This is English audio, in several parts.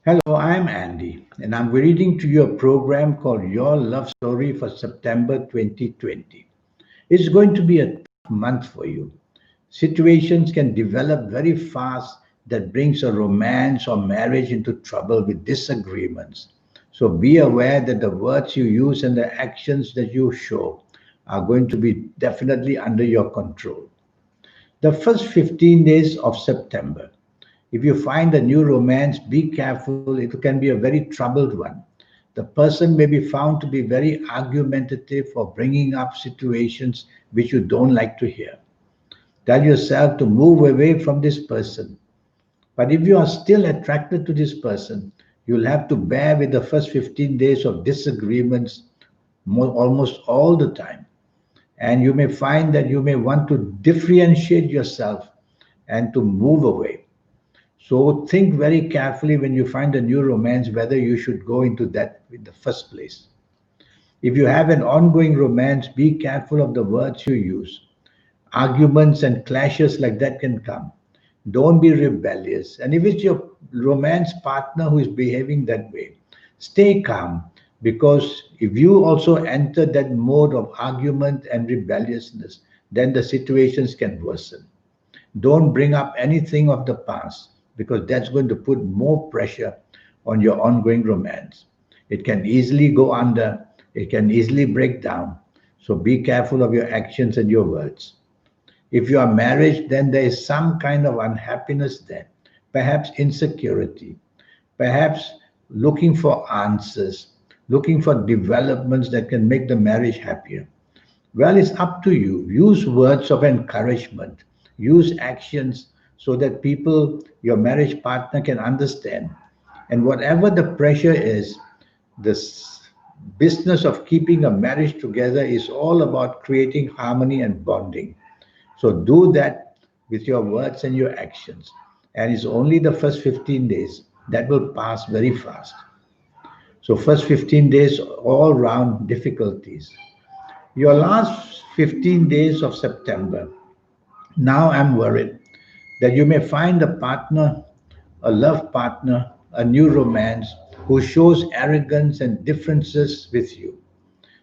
Hello, I'm Andy, and I'm reading to you a program called Your Love Story for September 2020. It's going to be a tough month for you. Situations can develop very fast that brings a romance or marriage into trouble with disagreements. So be aware that the words you use and the actions that you show are going to be definitely under your control. The first 15 days of September. If you find a new romance, be careful. It can be a very troubled one. The person may be found to be very argumentative or bringing up situations which you don't like to hear. Tell yourself to move away from this person. But if you are still attracted to this person, you'll have to bear with the first 15 days of disagreements almost all the time. And you may find that you may want to differentiate yourself and to move away. So think very carefully when you find a new romance whether you should go into that in the first place. If you have an ongoing romance, be careful of the words you use. Arguments and clashes like that can come. Don't be rebellious. And if it's your romance partner who is behaving that way, stay calm, because if you also enter that mode of argument and rebelliousness, then the situations can worsen. Don't bring up anything of the past, because that's going to put more pressure on your ongoing romance. It can easily go under, it can easily break down. So be careful of your actions and your words. If you are married, then there is some kind of unhappiness there, perhaps insecurity, perhaps looking for answers, looking for developments that can make the marriage happier. Well, it's up to you. Use words of encouragement, use actions so that people, your marriage partner, can understand. And whatever the pressure is, this business of keeping a marriage together is all about creating harmony and bonding. So do that with your words and your actions. And it's only the first 15 days that will pass very fast. So, first 15 days, all round difficulties. Your last 15 days of September, now I'm worried that you may find a partner, a love partner, a new romance who shows arrogance and differences with you.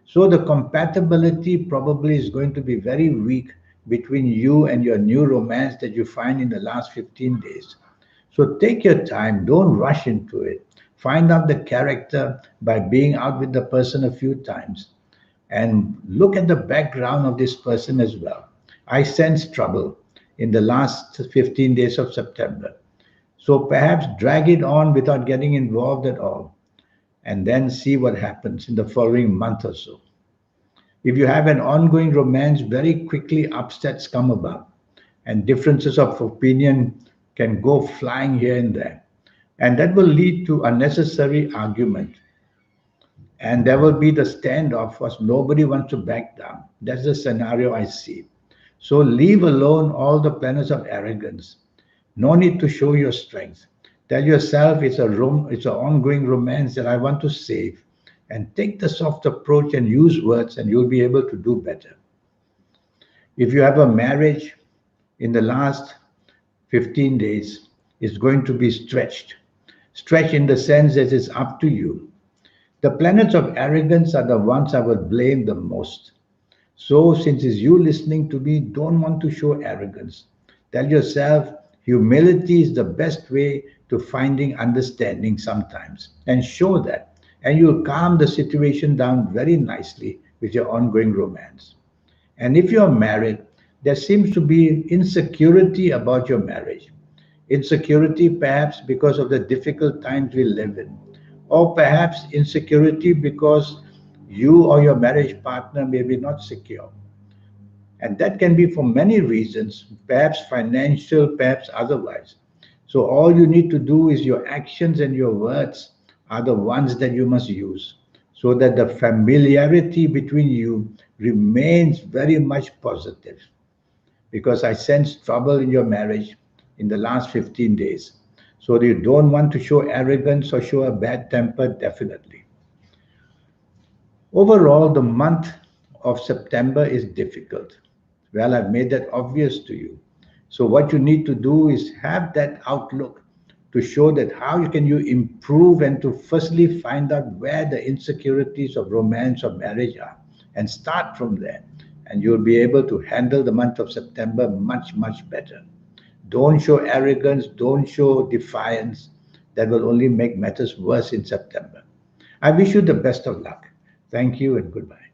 So the compatibility probably is going to be very weak between you and your new romance that you find in the last 15 days. So take your time, don't rush into it. Find out the character by being out with the person a few times and look at the background of this person as well. I sense trouble in the last 15 days of September. So perhaps drag it on without getting involved at all and then see what happens in the following month or so. If you have an ongoing romance, very quickly upsets come about and differences of opinion can go flying here and there. And that will lead to unnecessary argument. And there will be the standoff because nobody wants to back down. That's the scenario I see. So leave alone all the planners of arrogance. No need to show your strength. Tell yourself it's an ongoing romance that I want to save. And take the soft approach and use words, and you'll be able to do better. If you have a marriage in the last 15 days, it's going to be stretched. Stretched in the sense that it's up to you. The planets of arrogance are the ones I would blame the most. So, since it's you listening to me, don't want to show arrogance. Tell yourself humility is the best way to finding understanding sometimes, and show that. And you'll calm the situation down very nicely with your ongoing romance. And if you're married, there seems to be insecurity about your marriage. Insecurity, perhaps because of the difficult times we live in, or perhaps insecurity because you or your marriage partner may be not secure. And that can be for many reasons, perhaps financial, perhaps otherwise. So all you need to do is your actions and your words are the ones that you must use so that the familiarity between you remains very much positive. Because I sense trouble in your marriage in the last 15 days. So you don't want to show arrogance or show a bad temper, definitely. Overall, the month of September is difficult. Well, I've made that obvious to you. So, what you need to do is have that outlook to show that how can you improve and to firstly find out where the insecurities of romance or marriage are and start from there. And you'll be able to handle the month of September much, much better. Don't show arrogance, don't show defiance. That will only make matters worse in September. I wish you the best of luck. Thank you and goodbye.